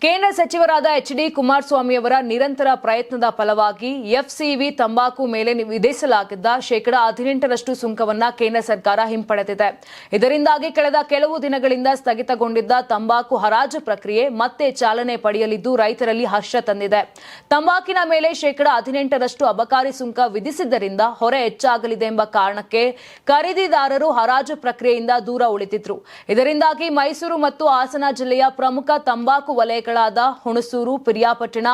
ಕೇಂದ್ರ ಸಚಿವರಾದ ಎಚ್.ಡಿ. ಕುಮಾರಸ್ವಾಮಿ ಅವರ ನಿರಂತರ ಪ್ರಯತ್ನದ ಫಲವಾಗಿ ಎಫ್ಸಿವಿ ತಂಬಾಕು ಮೇಲೆ ವಿಧಿಸಲಾಗಿದ್ದ ಶೇಕಡಾ 18ರಷ್ಟು ಸುಂಕವನ್ನ ಕೇಂದ್ರ ಸರ್ಕಾರ ಹಿಂಪಡೆದಿದೆ. ಇದರಿಂದಾಗಿ ಕಳೆದ ಕೆಲವು ದಿನಗಳಿಂದ ಸ್ಥಗಿತಗೊಂಡಿದ್ದ ತಂಬಾಕು ಹರಾಜು ಪ್ರಕ್ರಿಯೆ ಮತ್ತೆ ಚಾಲನೆ ಪಡೆಯಲಿದ್ದು ರೈತರಲ್ಲಿ ಹರ್ಷ ತಂದಿದೆ. ತಂಬಾಕಿನ ಮೇಲೆ ಶೇಕಡಾ 18ರಷ್ಟು ಅಬಕಾರಿ ಸುಂಕ ವಿಧಿಸಿದ್ದರಿಂದ ಹೊರೆ ಹೆಚ್ಚಾಗಲಿದೆ ಎಂಬ ಕಾರಣಕ್ಕೆ ಖರೀದಿದಾರರು ಹರಾಜು ಪ್ರಕ್ರಿಯೆಯಿಂದ ದೂರ ಉಳಿದಿದ್ರು. ಇದರಿಂದಾಗಿ ಮೈಸೂರು ಮತ್ತು ಹಾಸನ ಜಿಲ್ಲೆಯ ಪ್ರಮುಖ ತಂಬಾಕು ವಲಯಗಳಾದ ಹುಣಸೂರು, ಪಿರಿಯಾಪಟ್ಟಣ,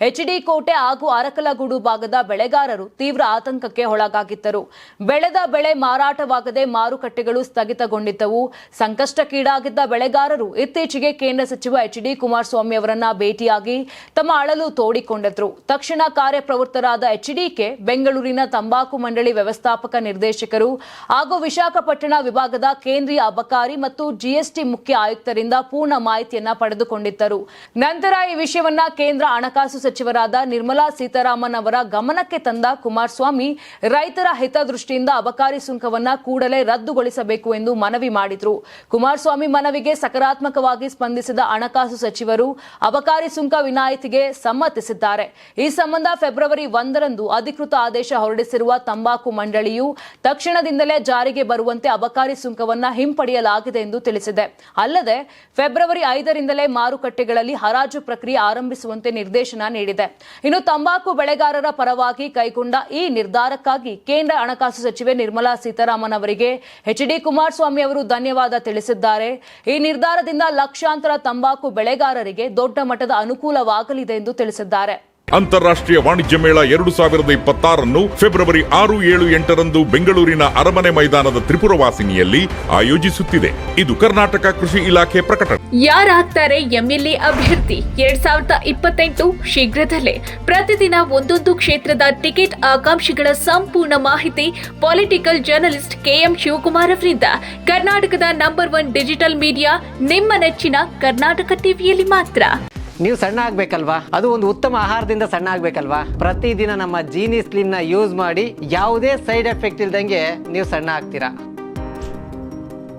ಎಚ್.ಡಿ. ಕೋಟೆ ಹಾಗೂ ಅರಕಲಗೂಡು ಭಾಗದ ಬೆಳೆಗಾರರು ತೀವ್ರ ಆತಂಕಕ್ಕೆ ಒಳಗಾಗಿದ್ದರು. ಬೆಳೆದ ಬೆಳೆ ಮಾರಾಟವಾಗದೆ ಮಾರುಕಟ್ಟೆಗಳು ಸ್ಥಗಿತಗೊಂಡಿದ್ದವು. ಸಂಕಷ್ಟಕ್ಕೀಡಾಗಿದ್ದ ಬೆಳೆಗಾರರು ಇತ್ತೀಚೆಗೆ ಕೇಂದ್ರ ಸಚಿವ ಎಚ್.ಡಿ. ಕುಮಾರಸ್ವಾಮಿ ಅವರನ್ನ ಭೇಟಿಯಾಗಿ ತಮ್ಮ ಅಳಲು ತೋಡಿಕೊಂಡಿದ್ರು. ತಕ್ಷಣ ಕಾರ್ಯಪ್ರವೃತ್ತರಾದ ಎಚ್.ಡಿ.ಕೆ ಬೆಂಗಳೂರಿನ ತಂಬಾಕು ಮಂಡಳಿ ವ್ಯವಸ್ಥಾಪಕ ನಿರ್ದೇಶಕರು ಹಾಗೂ ವಿಶಾಖಪಟ್ಟಣ ವಿಭಾಗದ ಕೇಂದ್ರೀಯ ಅಬಕಾರಿ ಮತ್ತು ಜಿಎಸ್ಟಿ ಮುಖ್ಯ ಆಯುಕ್ತರಿಂದ ಪೂರ್ಣ ಮಾಹಿತಿಯನ್ನ ಪಡೆದುಕೊಂಡಿದ್ದರು. ನಂತರ ಈ ವಿಷಯವನ್ನ ಕೇಂದ್ರ ಹಣಕಾಸು ಸಚಿವರಾದ ನಿರ್ಮಲಾ ಸೀತಾರಾಮನ್ ಅವರ ಗಮನಕ್ಕೆ ತಂದ ಕುಮಾರಸ್ವಾಮಿ ರೈತರ ಹಿತದೃಷ್ಟಿಯಿಂದ ಅಬಕಾರಿ ಸುಂಕವನ್ನ ಕೂಡಲೇ ರದ್ದುಗೊಳಿಸಬೇಕು ಎಂದು ಮನವಿ ಮಾಡಿದ್ರು. ಕುಮಾರಸ್ವಾಮಿ ಮನವಿಗೆ ಸಕಾರಾತ್ಮಕವಾಗಿ ಸ್ಪಂದಿಸಿದ ಹಣಕಾಸು ಸಚಿವರು ಅಬಕಾರಿ ಸುಂಕ ವಿನಾಯಿತಿಗೆ ಸಮ್ಮತಿಸಿದ್ದಾರೆ. ಈ ಸಂಬಂಧ ಫೆಬ್ರವರಿ 1ರಂದು ಅಧಿಕೃತ ಆದೇಶ ಹೊರಡಿಸಿರುವ ತಂಬಾಕು ಮಂಡಳಿಯು ತಕ್ಷಣದಿಂದಲೇ ಜಾರಿಗೆ ಬರುವಂತೆ ಅಬಕಾರಿ ಸುಂಕವನ್ನ ಹಿಂಪಡೆಯಲಾಗಿದೆ ಎಂದು ತಿಳಿಸಿದೆ. ಅಲ್ಲದೆ ಫೆಬ್ರವರಿ 5ರಿಂದಲೇ ಮಾರುಕಟ್ಟೆಗಳಲ್ಲಿ ಹರಾಜು ಪ್ರಕ್ರಿಯೆ ಆರಂಭಿಸುವಂತೆ ನಿರ್ದೇಶನ ನೀಡಿದೆ. ಇನ್ನು ತಂಬಾಕು ಬೆಳೆಗಾರರ ಪರವಾಗಿ ಕೈಗೊಂಡ ಈ ನಿರ್ಧಾರಕ್ಕಾಗಿ ಕೇಂದ್ರ ಹಣಕಾಸು ಸಚಿವೆ ನಿರ್ಮಲಾ ಸೀತಾರಾಮನ್ ಅವರಿಗೆ ಎಚ್.ಡಿ. ಕುಮಾರಸ್ವಾಮಿ ಅವರು ಧನ್ಯವಾದ ತಿಳಿಸಿದ್ದಾರೆ. ಈ ನಿರ್ಧಾರದಿಂದ ಲಕ್ಷಾಂತರ ತಂಬಾಕು ಬೆಳೆಗಾರರಿಗೆ ದೊಡ್ಡ ಮಟ್ಟದ ಅನುಕೂಲವಾಗಲಿದೆ ಎಂದು ತಿಳಿಸಿದ್ದಾರೆ. ಅಂತಾರಾಷ್ಟ್ರೀಯ ವಾಣಿಜ್ಯ ಮೇಳ 2026 ಫೆಬ್ರವರಿ 6, 7, 8ರಂದು ಬೆಂಗಳೂರಿನ ಅರಮನೆ ಮೈದಾನದ ತ್ರಿಪುರವಾಸಿನಿಯಲ್ಲಿ ಆಯೋಜಿಸುತ್ತಿದೆ. ಇದು ಕರ್ನಾಟಕ ಕೃಷಿ ಇಲಾಖೆ ಪ್ರಕಟಣೆ. ಯಾರಾಗ್ತಾರೆ ಎಂಎಲ್ಎ ಅಭ್ಯರ್ಥಿ 2028 ಶೀಘ್ರದಲ್ಲೇ. ಪ್ರತಿದಿನ ಒಂದೊಂದು ಕ್ಷೇತ್ರದ ಟಿಕೆಟ್ ಆಕಾಂಕ್ಷಿಗಳ ಸಂಪೂರ್ಣ ಮಾಹಿತಿ ಪೊಲಿಟಿಕಲ್ ಜರ್ನಲಿಸ್ಟ್ ಕೆಎಂ ಶಿವಕುಮಾರ್ ಅವರಿಂದ. ಕರ್ನಾಟಕದ ನಂಬರ್ 1 ಡಿಜಿಟಲ್ ಮೀಡಿಯಾ ನಿಮ್ಮ ನೆಚ್ಚಿನ ಕರ್ನಾಟಕ ಟಿವಿಯಲ್ಲಿ ಮಾತ್ರ. ನೀವು ಸಣ್ಣ ಆಗ್ಬೇಕಲ್ವಾ? ಅದು ಒಂದು ಉತ್ತಮ ಆಹಾರದಿಂದ ಸಣ್ಣ ಆಗ್ಬೇಕಲ್ವಾ? ಪ್ರತಿದಿನ ನಮ್ಮ ಜೀನಿ ಸ್ಲಿಮ್ ನ ಯೂಸ್ ಮಾಡಿ ಯಾವುದೇ ಸೈಡ್ ಎಫೆಕ್ಟ್ ಇಲ್ದಂಗೆ ನೀವು ಸಣ್ಣ ಆಗ್ತೀರಾ.